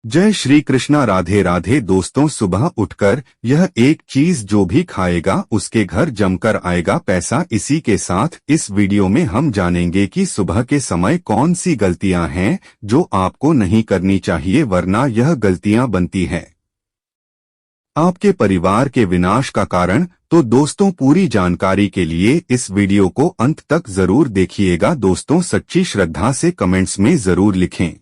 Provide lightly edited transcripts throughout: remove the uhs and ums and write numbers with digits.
जय श्री कृष्णा। राधे राधे दोस्तों, सुबह उठकर यह एक चीज जो भी खाएगा उसके घर जमकर आएगा पैसा। इसी के साथ इस वीडियो में हम जानेंगे कि सुबह के समय कौन सी गलतियां हैं जो आपको नहीं करनी चाहिए, वरना यह गलतियां बनती हैं आपके परिवार के विनाश का कारण। तो दोस्तों, पूरी जानकारी के लिए इस वीडियो को अंत तक जरूर देखिएगा। दोस्तों, सच्ची श्रद्धा से कमेंट्स में जरूर लिखें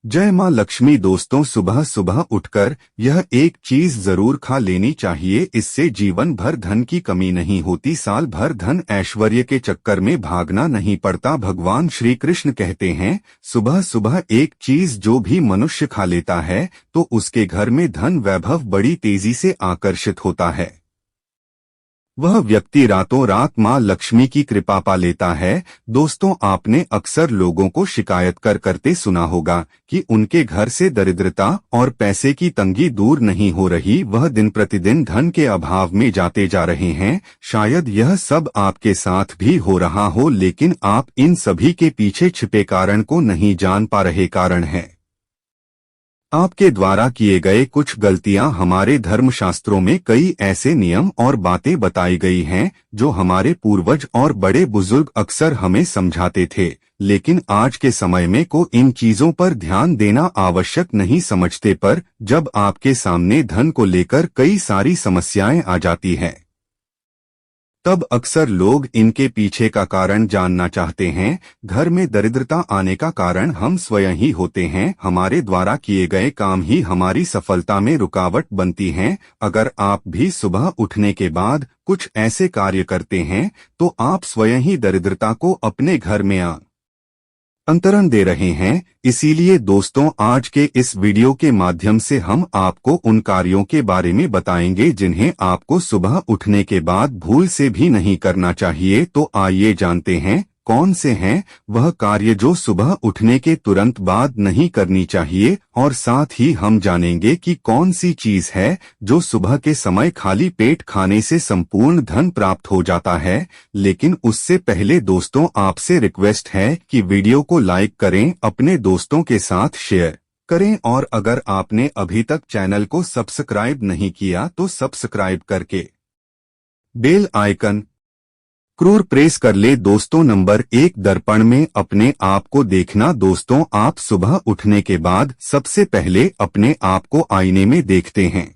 जय मां लक्ष्मी। दोस्तों, सुबह सुबह उठकर यह एक चीज जरूर खा लेनी चाहिए, इससे जीवन भर धन की कमी नहीं होती, साल भर धन ऐश्वर्य के चक्कर में भागना नहीं पड़ता। भगवान श्री कृष्ण कहते हैं, सुबह सुबह एक चीज जो भी मनुष्य खा लेता है तो उसके घर में धन वैभव बड़ी तेजी से आकर्षित होता है। वह व्यक्ति रातों रात मां लक्ष्मी की कृपा पा लेता है। दोस्तों, आपने अक्सर लोगों को शिकायत करते सुना होगा कि उनके घर से दरिद्रता और पैसे की तंगी दूर नहीं हो रही, वह दिन प्रतिदिन धन के अभाव में जाते जा रहे हैं। शायद यह सब आपके साथ भी हो रहा हो, लेकिन आप इन सभी के पीछे छिपे कारण को नहीं जान पा रहे। कारण है आपके द्वारा किए गए कुछ गलतियां। हमारे धर्मशास्त्रों में कई ऐसे नियम और बातें बताई गई हैं जो हमारे पूर्वज और बड़े बुजुर्ग अक्सर हमें समझाते थे, लेकिन आज के समय में को इन चीजों पर ध्यान देना आवश्यक नहीं समझते। पर जब आपके सामने धन को लेकर कई सारी समस्याएं आ जाती हैं, तब अक्सर लोग इनके पीछे का कारण जानना चाहते हैं। घर में दरिद्रता आने का कारण हम स्वयं ही होते हैं। हमारे द्वारा किए गए काम ही हमारी सफलता में रुकावट बनती हैं। अगर आप भी सुबह उठने के बाद कुछ ऐसे कार्य करते हैं तो आप स्वयं ही दरिद्रता को अपने घर में अंतरण दे रहे हैं। इसीलिए दोस्तों, आज के इस वीडियो के माध्यम से हम आपको उन कार्यों के बारे में बताएंगे जिन्हें आपको सुबह उठने के बाद भूल से भी नहीं करना चाहिए। तो आइए जानते हैं कौन से हैं वह कार्य जो सुबह उठने के तुरंत बाद नहीं करनी चाहिए, और साथ ही हम जानेंगे कि कौन सी चीज है जो सुबह के समय खाली पेट खाने से संपूर्ण धन प्राप्त हो जाता है। लेकिन उससे पहले दोस्तों, आपसे रिक्वेस्ट है कि वीडियो को लाइक करें, अपने दोस्तों के साथ शेयर करें, और अगर आपने अभी तक चैनल को सब्सक्राइब नहीं किया तो सब्सक्राइब करके बेल आइकन क्रूर प्रेस कर ले। दोस्तों, नंबर 1, दर्पण में अपने आप को देखना। दोस्तों, आप सुबह उठने के बाद सबसे पहले अपने आप को आईने में देखते हैं,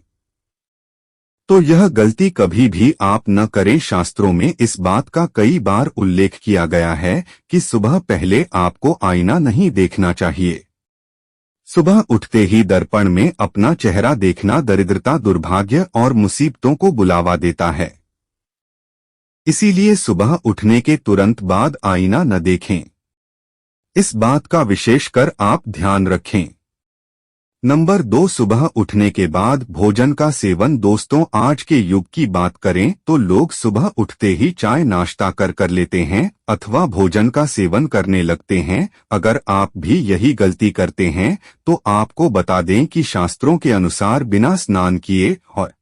तो यह गलती कभी भी आप न करें। शास्त्रों में इस बात का कई बार उल्लेख किया गया है कि सुबह पहले आपको आईना नहीं देखना चाहिए। सुबह उठते ही दर्पण में अपना चेहरा देखना दरिद्रता, दुर्भाग्य और मुसीबतों को बुलावा देता है। इसीलिए सुबह उठने के तुरंत बाद आईना न देखें, इस बात का विशेषकर आप ध्यान रखें। नंबर 2, सुबह उठने के बाद भोजन का सेवन। दोस्तों, आज के युग की बात करें तो लोग सुबह उठते ही चाय नाश्ता कर लेते हैं अथवा भोजन का सेवन करने लगते हैं। अगर आप भी यही गलती करते हैं तो आपको बता दें कि शास्त्रों के अनुसार बिना स्नान किए और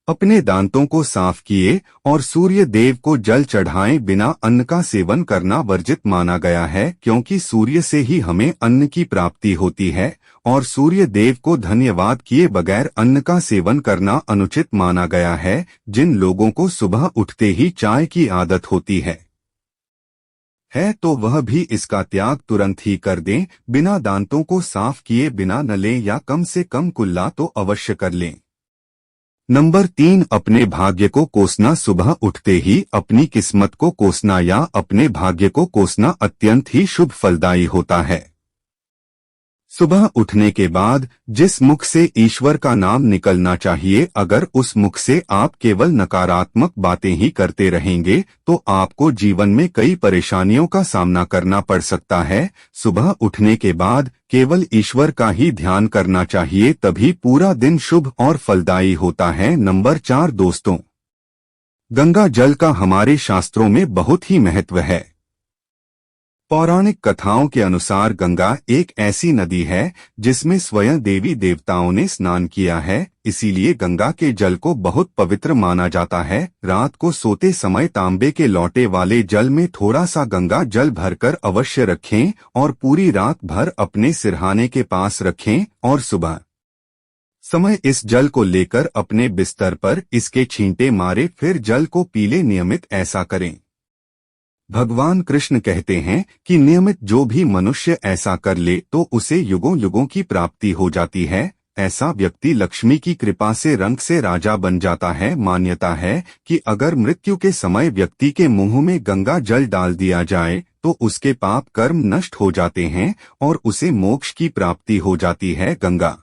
अपने दांतों को साफ किए और सूर्य देव को जल चढ़ाए बिना अन्न का सेवन करना वर्जित माना गया है, क्योंकि सूर्य से ही हमें अन्न की प्राप्ति होती है और सूर्य देव को धन्यवाद किए बगैर अन्न का सेवन करना अनुचित माना गया है। जिन लोगों को सुबह उठते ही चाय की आदत होती है तो वह भी इसका त्याग तुरंत ही कर दें। बिना दांतों को साफ किए बिना न लें, या कम से कम कुल्ला तो अवश्य कर लें। नंबर 3, अपने भाग्य को कोसना। सुबह उठते ही अपनी किस्मत को कोसना या अपने भाग्य को कोसना अत्यंत ही शुभ फलदायी होता है। सुबह उठने के बाद जिस मुख से ईश्वर का नाम निकलना चाहिए, अगर उस मुख से आप केवल नकारात्मक बातें ही करते रहेंगे तो आपको जीवन में कई परेशानियों का सामना करना पड़ सकता है। सुबह उठने के बाद केवल ईश्वर का ही ध्यान करना चाहिए, तभी पूरा दिन शुभ और फलदायी होता है। नंबर 4, दोस्तों, गंगा जल का हमारे शास्त्रों में बहुत ही महत्व है। पौराणिक कथाओं के अनुसार गंगा एक ऐसी नदी है जिसमें स्वयं देवी देवताओं ने स्नान किया है, इसीलिए गंगा के जल को बहुत पवित्र माना जाता है। रात को सोते समय तांबे के लोटे वाले जल में थोड़ा सा गंगा जल भरकर अवश्य रखें और पूरी रात भर अपने सिरहाने के पास रखें और सुबह समय इस जल को लेकर अपने बिस्तर पर इसके छींटे मारे फिर जल को पी ले। नियमित ऐसा करें। भगवान कृष्ण कहते हैं कि नियमित जो भी मनुष्य ऐसा कर ले तो उसे युगों युगों की प्राप्ति हो जाती है। ऐसा व्यक्ति लक्ष्मी की कृपा से रंग से राजा बन जाता है। मान्यता है कि अगर मृत्यु के समय व्यक्ति के मुंह में गंगा जल डाल दिया जाए तो उसके पाप कर्म नष्ट हो जाते हैं और उसे मोक्ष की प्राप्ति हो जाती है। गंगा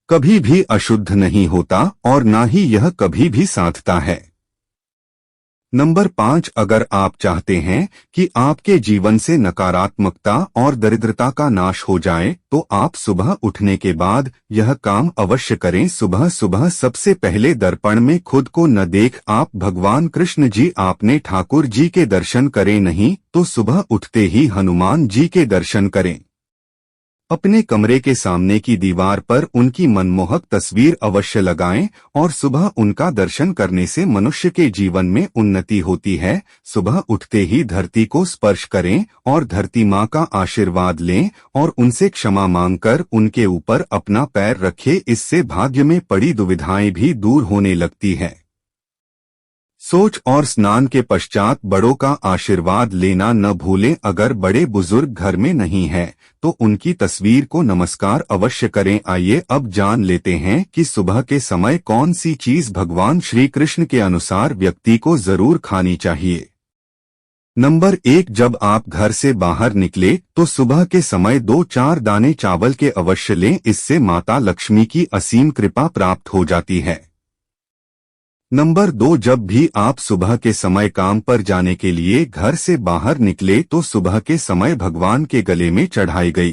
कभी भी अशुद्ध नहीं होता और न ही यह कभी भी साधता है। नंबर 5, अगर आप चाहते हैं कि आपके जीवन से नकारात्मकता और दरिद्रता का नाश हो जाए तो आप सुबह उठने के बाद यह काम अवश्य करें। सुबह सुबह सबसे पहले दर्पण में खुद को न देख आप भगवान कृष्ण जी आपने ठाकुर जी के दर्शन करें, नहीं तो सुबह उठते ही हनुमान जी के दर्शन करें। अपने कमरे के सामने की दीवार पर उनकी मनमोहक तस्वीर अवश्य लगाएं और सुबह उनका दर्शन करने से मनुष्य के जीवन में उन्नति होती है। सुबह उठते ही धरती को स्पर्श करें और धरती माँ का आशीर्वाद लें और उनसे क्षमा मांगकर उनके ऊपर अपना पैर रखें। इससे भाग्य में पड़ी दुविधाएं भी दूर होने लगती है। सोच और स्नान के पश्चात बड़ों का आशीर्वाद लेना न भूलें। अगर बड़े बुजुर्ग घर में नहीं है तो उनकी तस्वीर को नमस्कार अवश्य करें। आइए अब जान लेते हैं कि सुबह के समय कौन सी चीज भगवान श्री कृष्ण के अनुसार व्यक्ति को जरूर खानी चाहिए। नंबर 1, जब आप घर से बाहर निकले तो सुबह के समय 2-4 दाने चावल के अवश्य लें। इससे माता लक्ष्मी की असीम कृपा प्राप्त हो जाती है। नंबर 2, जब भी आप सुबह के समय काम पर जाने के लिए घर से बाहर निकले तो सुबह के समय भगवान के गले में चढ़ाई गई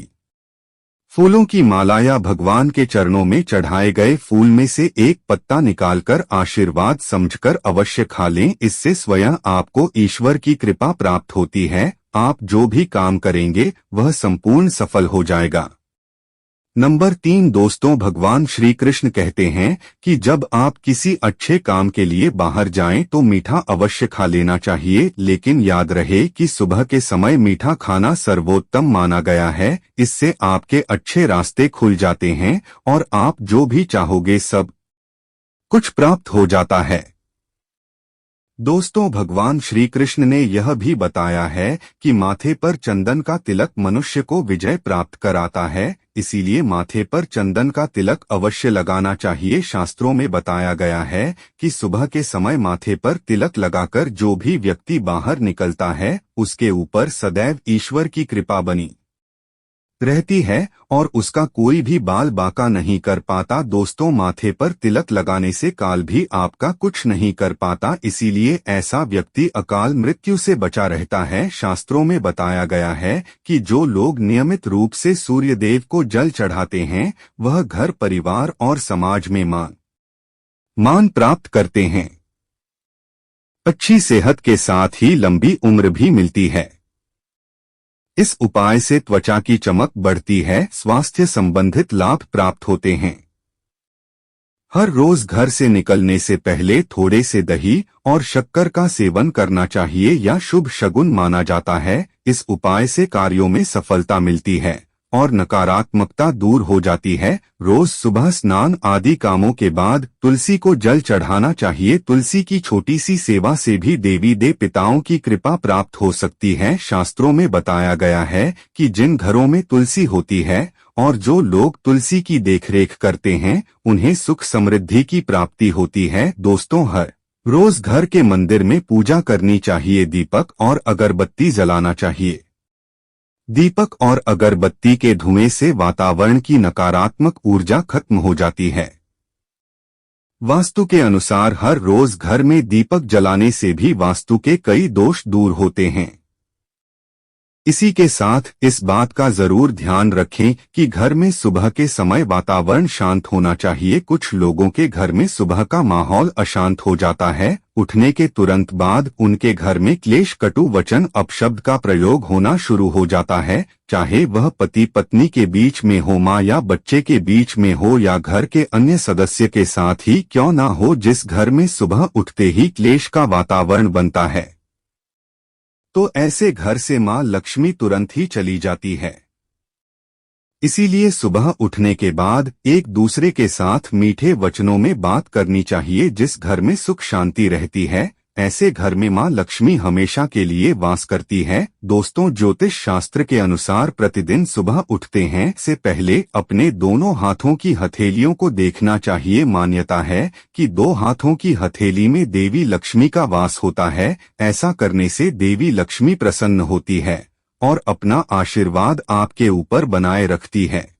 फूलों की माला या भगवान के चरणों में चढ़ाए गए फूल में से एक पत्ता निकालकर आशीर्वाद समझकर अवश्य खा लें। इससे स्वयं आपको ईश्वर की कृपा प्राप्त होती है। आप जो भी काम करेंगे वह संपूर्ण सफल हो जाएगा। नंबर 3, दोस्तों, भगवान श्री कृष्ण कहते हैं कि जब आप किसी अच्छे काम के लिए बाहर जाएं तो मीठा अवश्य खा लेना चाहिए, लेकिन याद रहे कि सुबह के समय मीठा खाना सर्वोत्तम माना गया है। इससे आपके अच्छे रास्ते खुल जाते हैं और आप जो भी चाहोगे सब कुछ प्राप्त हो जाता है। दोस्तों, भगवान श्री कृष्ण ने यह भी बताया है कि माथे पर चंदन का तिलक मनुष्य को विजय प्राप्त कराता है, इसीलिए माथे पर चंदन का तिलक अवश्य लगाना चाहिए। शास्त्रों में बताया गया है कि सुबह के समय माथे पर तिलक लगाकर जो भी व्यक्ति बाहर निकलता है उसके ऊपर सदैव ईश्वर की कृपा बनी रहती है और उसका कोई भी बाल बांका नहीं कर पाता। दोस्तों, माथे पर तिलक लगाने से काल भी आपका कुछ नहीं कर पाता, इसीलिए ऐसा व्यक्ति अकाल मृत्यु से बचा रहता है। शास्त्रों में बताया गया है कि जो लोग नियमित रूप से सूर्य देव को जल चढ़ाते हैं वह घर परिवार और समाज में मान प्राप्त करते हैं। अच्छी सेहत के साथ ही लंबी उम्र भी मिलती है। इस उपाय से त्वचा की चमक बढ़ती है, स्वास्थ्य संबंधित लाभ प्राप्त होते हैं। हर रोज घर से निकलने से पहले थोड़े से दही और शक्कर का सेवन करना चाहिए या शुभ शगुन माना जाता है। इस उपाय से कार्यों में सफलता मिलती है और नकारात्मकता दूर हो जाती है। रोज सुबह स्नान आदि कामों के बाद तुलसी को जल चढ़ाना चाहिए। तुलसी की छोटी सी सेवा से भी देवी देवताओं की कृपा प्राप्त हो सकती है। शास्त्रों में बताया गया है कि जिन घरों में तुलसी होती है और जो लोग तुलसी की देखरेख करते हैं उन्हें सुख समृद्धि की प्राप्ति होती है। दोस्तों, हर रोज घर के मंदिर में पूजा करनी चाहिए। दीपक और अगरबत्ती जलाना चाहिए। दीपक और अगरबत्ती के धुएं से वातावरण की नकारात्मक ऊर्जा खत्म हो जाती है। वास्तु के अनुसार हर रोज घर में दीपक जलाने से भी वास्तु के कई दोष दूर होते हैं। इसी के साथ इस बात का जरूर ध्यान रखें कि घर में सुबह के समय वातावरण शांत होना चाहिए। कुछ लोगों के घर में सुबह का माहौल अशांत हो जाता है। उठने के तुरंत बाद उनके घर में क्लेश, कटु वचन, अपशब्द का प्रयोग होना शुरू हो जाता है, चाहे वह पति पत्नी के बीच में हो, माँ या बच्चे के बीच में हो, या घर के अन्य सदस्य के साथ ही क्यों ना हो। जिस घर में सुबह उठते ही क्लेश का वातावरण बनता है तो ऐसे घर से मां लक्ष्मी तुरंत ही चली जाती है। इसीलिए सुबह उठने के बाद एक दूसरे के साथ मीठे वचनों में बात करनी चाहिए। जिस घर में सुख शांति रहती है, ऐसे घर में मां लक्ष्मी हमेशा के लिए वास करती है। दोस्तों, ज्योतिष शास्त्र के अनुसार प्रतिदिन सुबह उठते हैं से पहले अपने दोनों हाथों की हथेलियों को देखना चाहिए। मान्यता है कि दो हाथों की हथेली में देवी लक्ष्मी का वास होता है। ऐसा करने से देवी लक्ष्मी प्रसन्न होती है और अपना आशीर्वाद आपके ऊपर बनाए रखती है।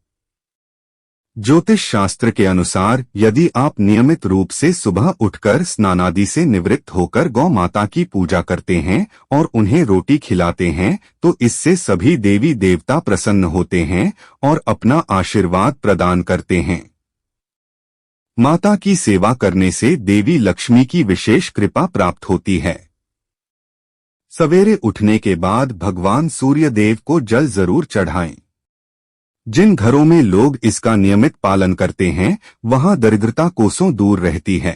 ज्योतिष शास्त्र के अनुसार यदि आप नियमित रूप से सुबह उठकर स्नानादि से निवृत्त होकर गौ माता की पूजा करते हैं और उन्हें रोटी खिलाते हैं तो इससे सभी देवी देवता प्रसन्न होते हैं और अपना आशीर्वाद प्रदान करते हैं। माता की सेवा करने से देवी लक्ष्मी की विशेष कृपा प्राप्त होती है। सवेरे उठने के बाद भगवान सूर्य देव को जल जरूर चढ़ाएं। जिन घरों में लोग इसका नियमित पालन करते हैं वहां दरिद्रता कोसों दूर रहती है।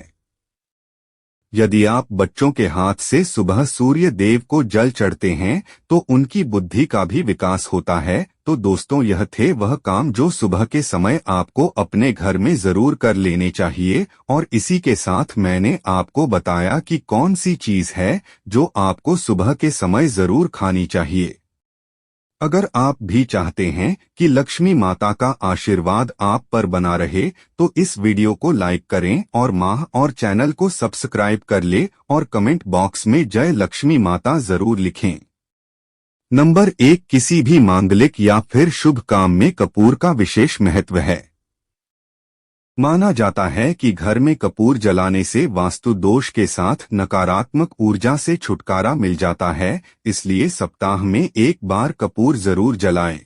यदि आप बच्चों के हाथ से सुबह सूर्य देव को जल चढ़ते हैं तो उनकी बुद्धि का भी विकास होता है। तो दोस्तों, यह थे वह काम जो सुबह के समय आपको अपने घर में जरूर कर लेने चाहिए। और इसी के साथ मैंने आपको बताया कि कौन सी चीज है जो आपको सुबह के समय जरूर खानी चाहिए। अगर आप भी चाहते हैं कि लक्ष्मी माता का आशीर्वाद आप पर बना रहे तो इस वीडियो को लाइक करें और माह और चैनल को सब्सक्राइब कर ले और कमेंट बॉक्स में जय लक्ष्मी माता जरूर लिखें। नंबर 1, किसी भी मांगलिक या फिर शुभ काम में कपूर का विशेष महत्व है। माना जाता है कि घर में कपूर जलाने से वास्तु दोष के साथ नकारात्मक ऊर्जा से छुटकारा मिल जाता है। इसलिए सप्ताह में एक बार कपूर जरूर जलाएं।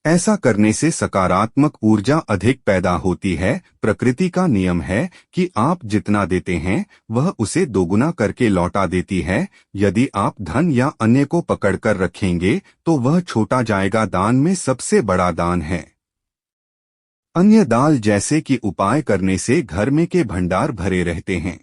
ऐसा करने से सकारात्मक ऊर्जा अधिक पैदा होती है। प्रकृति का नियम है कि आप जितना देते हैं वह उसे दोगुना करके लौटा देती है। यदि आप धन या अन्य को पकड़कर रखेंगे तो वह छोटा जाएगा। दान में सबसे बड़ा दान है। अन्य दाल जैसे कि उपाय करने से घर में के भंडार भरे रहते हैं।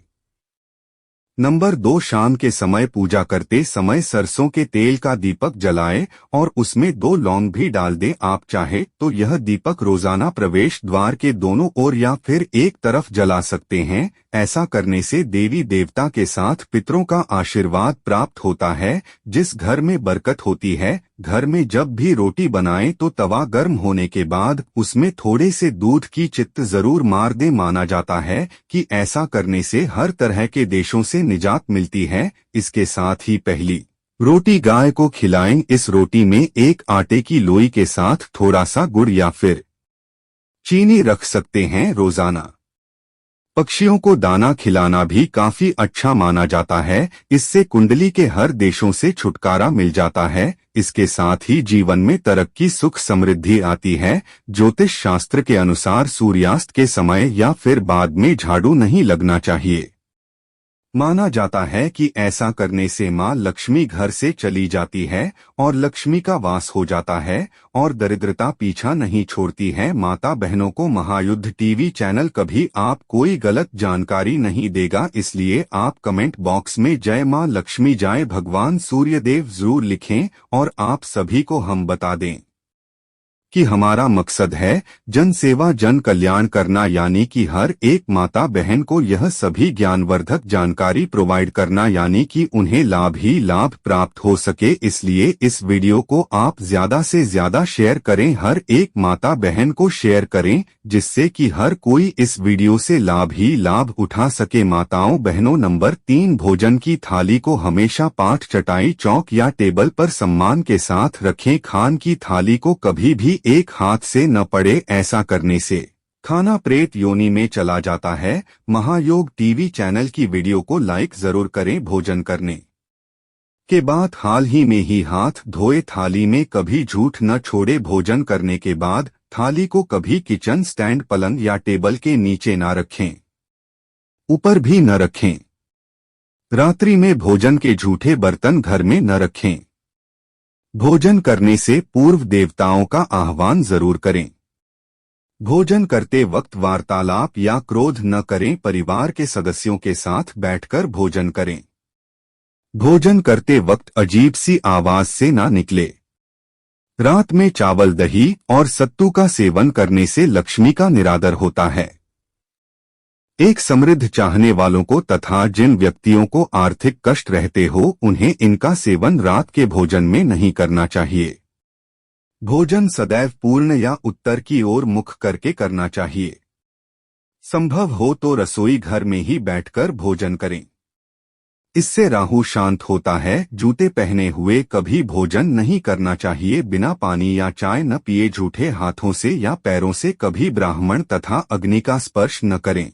नंबर 2, शाम के समय पूजा करते समय सरसों के तेल का दीपक जलाएं और उसमें 2 लौंग भी डाल दें। आप चाहे तो यह दीपक रोजाना प्रवेश द्वार के दोनों ओर या फिर एक तरफ जला सकते हैं। ऐसा करने से देवी देवता के साथ पितरों का आशीर्वाद प्राप्त होता है। जिस घर में बरकत होती है, घर में जब भी रोटी बनाएं तो तवा गर्म होने के बाद उसमें थोड़े से दूध की चित्त जरूर मार दें। माना जाता है कि ऐसा करने से हर तरह के देशों से निजात मिलती है। इसके साथ ही पहली रोटी गाय को खिलाएं। इस रोटी में एक आटे की लोई के साथ थोड़ा सा गुड़ या फिर चीनी रख सकते हैं। रोजाना पक्षियों को दाना खिलाना भी काफी अच्छा माना जाता है। इससे कुंडली के हर देशों से छुटकारा मिल जाता है। इसके साथ ही जीवन में तरक्की, सुख, समृद्धि आती है। ज्योतिष शास्त्र के अनुसार सूर्यास्त के समय या फिर बाद में झाड़ू नहीं लगना चाहिए। माना जाता है कि ऐसा करने से मां लक्ष्मी घर से चली जाती है और लक्ष्मी का वास हो जाता है और दरिद्रता पीछा नहीं छोड़ती है। माता बहनों को महायुद्ध टीवी चैनल कभी आप कोई गलत जानकारी नहीं देगा। इसलिए आप कमेंट बॉक्स में जय मां लक्ष्मी, जय भगवान सूर्यदेव जरूर लिखें और आप सभी को हम बता दें कि हमारा मकसद है जन सेवा, जन कल्याण करना, यानी कि हर एक माता बहन को यह सभी ज्ञानवर्धक जानकारी प्रोवाइड करना, यानी कि उन्हें लाभ ही लाभ प्राप्त हो सके। इसलिए इस वीडियो को आप ज्यादा से ज्यादा शेयर करें, हर एक माता बहन को शेयर करें, जिससे कि हर कोई इस वीडियो से लाभ ही लाभ उठा सके। माताओं बहनों, नंबर 3, भोजन की थाली को हमेशा पाठ, चटाई, चौक या टेबल पर सम्मान के साथ रखें। खान की थाली को कभी भी एक हाथ से न पड़े। ऐसा करने से खाना प्रेत योनि में चला जाता है। महायोग टीवी चैनल की वीडियो को लाइक जरूर करें। भोजन करने के बाद हाल ही में ही हाथ धोए, थाली में कभी झूठ न छोड़े, भोजन करने के बाद थाली को कभी किचन स्टैंड, पलंग या टेबल के नीचे न रखें, ऊपर भी न रखें। रात्रि में भोजन के झूठे बर्तन घर में न रखें। भोजन करने से पूर्व देवताओं का आह्वान जरूर करें। भोजन करते वक्त वार्तालाप या क्रोध न करें। परिवार के सदस्यों के साथ बैठकर भोजन करें। भोजन करते वक्त अजीब सी आवाज से ना निकले। रात में चावल, दही और सत्तू का सेवन करने से लक्ष्मी का निरादर होता है। एक समृद्ध चाहने वालों को तथा जिन व्यक्तियों को आर्थिक कष्ट रहते हो, उन्हें इनका सेवन रात के भोजन में नहीं करना चाहिए। भोजन सदैव पूर्ण या उत्तर की ओर मुख करके करना चाहिए। संभव हो तो रसोई घर में ही बैठकर भोजन करें। इससे राहु शांत होता है। जूते पहने हुए कभी भोजन नहीं करना चाहिए। बिना पानी या चाय न पिए, झूठे हाथों से या पैरों से कभी ब्राह्मण तथा अग्नि का स्पर्श न करें।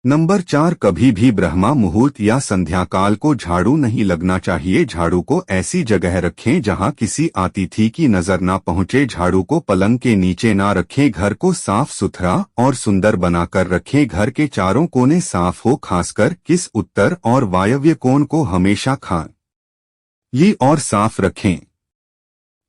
नंबर 4, कभी भी ब्रह्मा मुहूर्त या संध्याकाल को झाड़ू नहीं लगना चाहिए। झाड़ू को ऐसी जगह रखें जहां किसी अतिथि की नजर ना पहुंचे। झाड़ू को पलंग के नीचे ना रखें। घर को साफ सुथरा और सुंदर बनाकर रखें। घर के चारों कोने साफ हो, खासकर किस उत्तर और वायव्य कोण को हमेशा खाली और साफ रखें।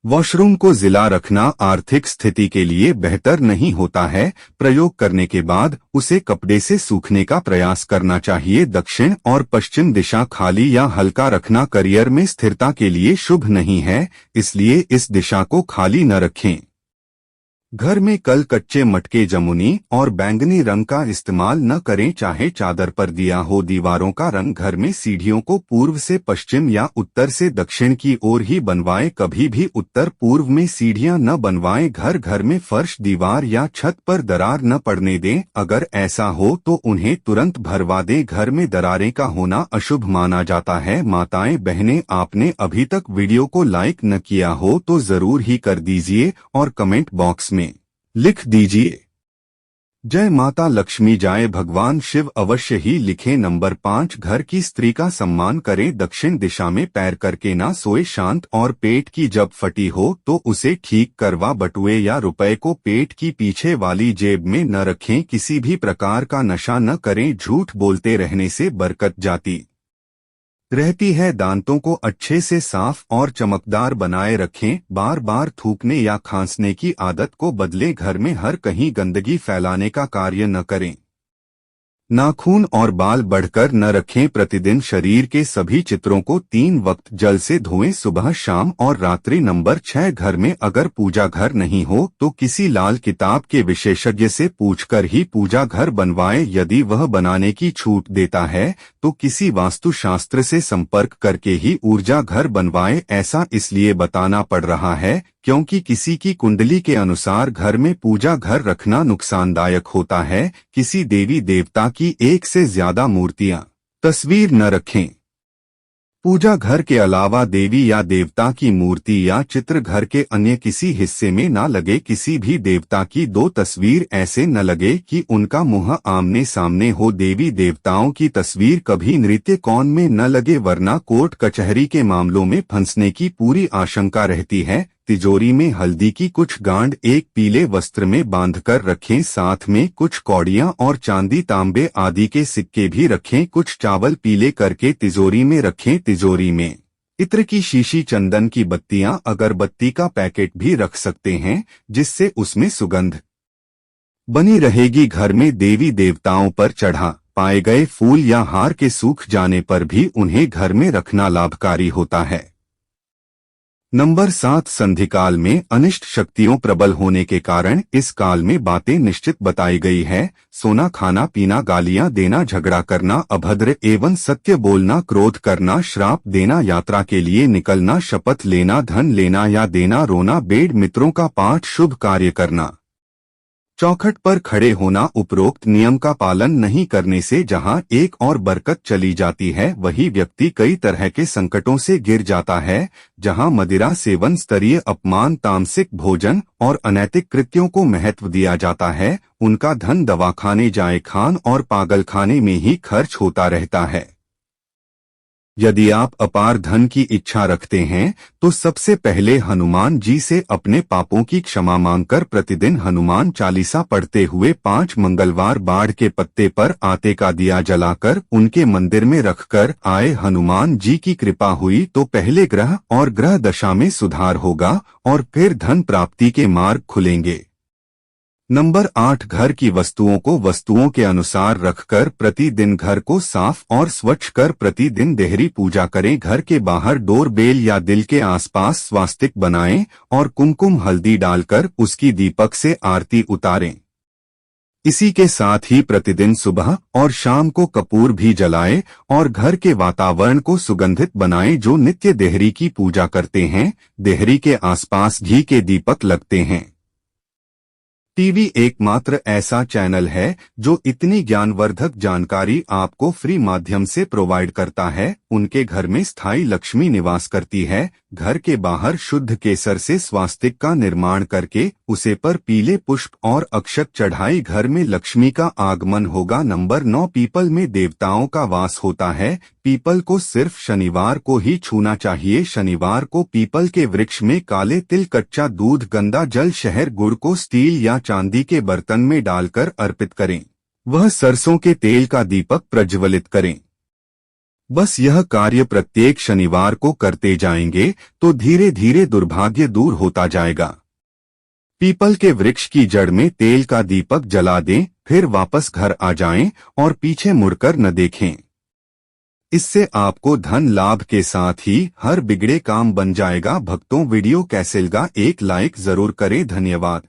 वॉशरूम को जिला रखना आर्थिक स्थिति के लिए बेहतर नहीं होता है। प्रयोग करने के बाद उसे कपड़े से सूखने का प्रयास करना चाहिए। दक्षिण और पश्चिम दिशा खाली या हल्का रखना करियर में स्थिरता के लिए शुभ नहीं है, इसलिए इस दिशा को खाली न रखें। घर में कल कच्चे मटके, जमुनी और बैंगनी रंग का इस्तेमाल न करें, चाहे चादर पर दिया हो। दीवारों का रंग घर में सीढ़ियों को पूर्व से पश्चिम या उत्तर से दक्षिण की ओर ही बनवाएं। कभी भी उत्तर पूर्व में सीढ़ियां न बनवाएं। घर में फर्श, दीवार या छत पर दरार न पड़ने दें। अगर ऐसा हो तो उन्हें तुरंत भरवा दें। घर में दरारें का होना अशुभ माना जाता है। माताएं बहनें, आपने अभी तक वीडियो को लाइक न किया हो तो जरूर ही कर दीजिए और कमेंट बॉक्स में लिख दीजिए जय माता लक्ष्मी, जय भगवान शिव अवश्य ही लिखें। नंबर 5, घर की स्त्री का सम्मान करें। दक्षिण दिशा में पैर करके ना सोए। शांत और पेट की जब फटी हो तो उसे ठीक करवा बटुए या रुपए को पेट की पीछे वाली जेब में न रखें। किसी भी प्रकार का नशा न करें। झूठ बोलते रहने से बरकत जाती रहती है। दांतों को अच्छे से साफ और चमकदार बनाए रखें। बार बार थूकने या खांसने की आदत को बदले। घर में हर कहीं गंदगी फैलाने का कार्य न करें। नाखून और बाल बढ़कर न रखें। प्रतिदिन शरीर के सभी चित्रों को 3 वक्त जल से धोएं, सुबह, शाम और रात्रि। नंबर 6, घर में अगर पूजा घर नहीं हो तो किसी लाल किताब के विशेषज्ञ से पूछकर ही पूजा घर बनवाएं। यदि वह बनाने की छूट देता है तो किसी वास्तुशास्त्र से संपर्क करके ही ऊर्जा घर बनवाएं। ऐसा इसलिए बताना पड़ रहा है क्योंकि किसी की कुंडली के अनुसार घर में पूजा घर रखना नुकसानदायक होता है। किसी देवी देवता की एक से ज्यादा मूर्तियां, तस्वीर न रखें। पूजा घर के अलावा देवी या देवता की मूर्ति या चित्र घर के अन्य किसी हिस्से में न लगे। किसी भी देवता की 2 तस्वीर ऐसे न लगे कि उनका मुंह आमने सामने हो। देवी देवताओं की तस्वीर कभी नृत्य कोण में न लगे, वरना कोर्ट कचहरी के मामलों में फंसने की पूरी आशंका रहती है। तिजोरी में हल्दी की कुछ गांठ एक पीले वस्त्र में बांधकर रखें। साथ में कुछ कौड़ियां और चांदी, तांबे आदि के सिक्के भी रखें। कुछ चावल पीले करके तिजोरी में रखें। तिजोरी में इत्र की शीशी, चंदन की बत्तियां, अगरबत्ती का पैकेट भी रख सकते हैं, जिससे उसमें सुगंध बनी रहेगी। घर में देवी देवताओं पर चढ़ा पाए गए फूल या हार के सूख जाने पर भी उन्हें घर में रखना लाभकारी होता है। नंबर 7, संधिकाल में अनिष्ट शक्तियों प्रबल होने के कारण इस काल में बातें निश्चित बताई गई है। सोना, खाना पीना, गालियां देना, झगड़ा करना, अभद्र एवं सत्य बोलना, क्रोध करना, श्राप देना, यात्रा के लिए निकलना, शपथ लेना, धन लेना या देना, रोना, बेड मित्रों का पाठ, शुभ कार्य करना, चौखट पर खड़े होना। उपरोक्त नियम का पालन नहीं करने से जहां एक और बरकत चली जाती है, वही व्यक्ति कई तरह के संकटों से गिर जाता है। जहां मदिरा सेवन, स्तरीय अपमान, तामसिक भोजन और अनैतिक कृत्यों को महत्व दिया जाता है, उनका धन दवाखाने, जाए खान और पागलखाने में ही खर्च होता रहता है। यदि आप अपार धन की इच्छा रखते हैं तो सबसे पहले हनुमान जी से अपने पापों की क्षमा मांगकर प्रतिदिन हनुमान चालीसा पढ़ते हुए 5 मंगलवार बाढ़ के पत्ते पर आटे का दिया जलाकर उनके मंदिर में रखकर आए। हनुमान जी की कृपा हुई तो पहले ग्रह और ग्रह दशा में सुधार होगा और फिर धन प्राप्ति के मार्ग खुलेंगे। नंबर 8, घर की वस्तुओं को वस्तुओं के अनुसार रखकर प्रतिदिन घर को साफ और स्वच्छ कर प्रतिदिन देहरी पूजा करें। घर के बाहर डोर बेल या दिल के आसपास स्वास्तिक बनाएं और कुमकुम हल्दी डालकर उसकी दीपक से आरती उतारें। इसी के साथ ही प्रतिदिन सुबह और शाम को कपूर भी जलाएं और घर के वातावरण को सुगंधित बनाएं। जो नित्य देहरी की पूजा करते हैं, देहरी के आसपास घी के दीपक लगते हैं। टीवी एकमात्र ऐसा चैनल है जो इतनी ज्ञानवर्धक जानकारी आपको फ्री माध्यम से प्रोवाइड करता है। उनके घर में स्थायी लक्ष्मी निवास करती है। घर के बाहर शुद्ध केसर से स्वास्तिक का निर्माण करके उसे पर पीले पुष्प और अक्षत चढ़ाई, घर में लक्ष्मी का आगमन होगा। नंबर 9, पीपल में देवताओं का वास होता है। पीपल को सिर्फ शनिवार को ही छूना चाहिए। शनिवार को पीपल के वृक्ष में काले तिल, कच्चा दूध, गंदा जल, शहर, गुड़ को स्टील या चांदी के बर्तन में डालकर अर्पित करें। वह सरसों के तेल का दीपक प्रज्वलित करें। बस यह कार्य प्रत्येक शनिवार को करते जाएंगे तो धीरे धीरे दुर्भाग्य दूर होता जाएगा। पीपल के वृक्ष की जड़ में तेल का दीपक जला दें, फिर वापस घर आ जाएं और पीछे मुड़कर न देखें। इससे आपको धन लाभ के साथ ही हर बिगड़े काम बन जाएगा। भक्तों, वीडियो कैसे लगा एक लाइक जरूर करें। धन्यवाद।